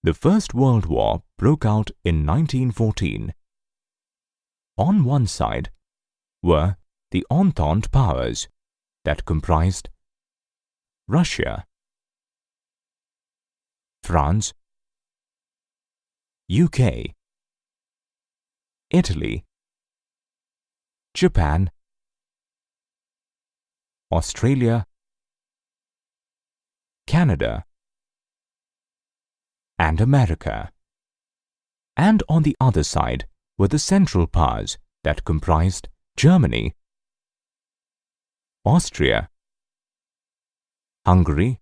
The First World War broke out in 1914. On one side were the Entente powers that comprised Russia, France, UK, Italy, Japan, Australia, Canada, and America. And on the other side were the Central powers that comprised Germany, Austria, Hungary,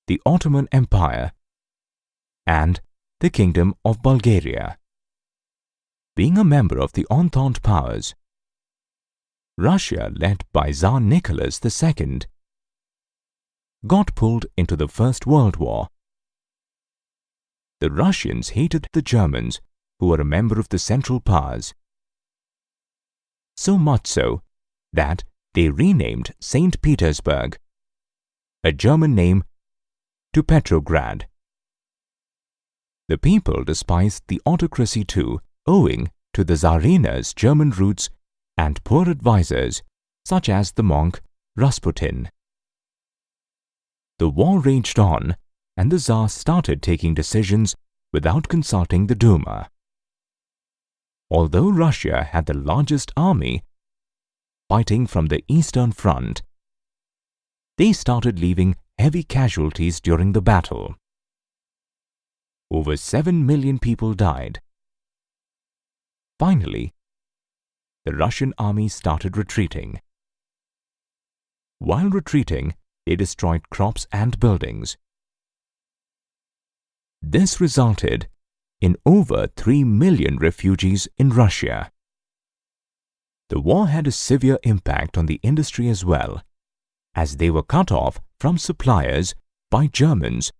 the Ottoman Empire, and the Kingdom of Bulgaria. Being a member of the Entente powers, Russia, led by Tsar Nicholas II, got pulled into the First World War. The Russians hated the Germans, who were a member of the Central powers, so much so that they renamed St. Petersburg, a German name, to Petrograd. The people despised the autocracy too, owing to the Tsarina's German roots and poor advisors such as the monk Rasputin. The war raged on, and the Tsar started taking decisions without consulting the Duma. Although Russia had the largest army fighting from the Eastern Front, they started leaving heavy casualties during the battle. Over 7 million people died. Finally, the Russian army started retreating. While retreating, they destroyed crops and buildings. This resulted in over 3 million refugees in Russia. The war had a severe impact on the industry as well, as they were cut off from suppliers by Germans,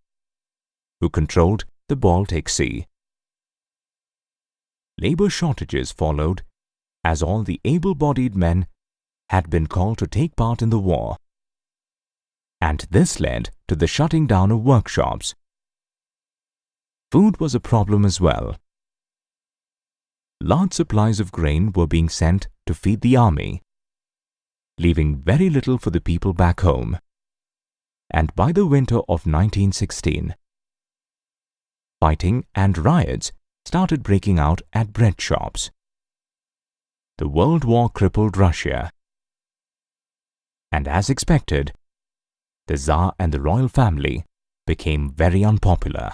who controlled the Baltic Sea. Labor shortages followed, as all the able-bodied men had been called to take part in the war, and this led to the shutting down of workshops. Food was a problem as well. Large supplies of grain were being sent to feed the army, leaving very little for the people back home. And by the winter of 1916, fighting and riots started breaking out at bread shops. The World War crippled Russia, and as expected, the Tsar and the royal family became very unpopular.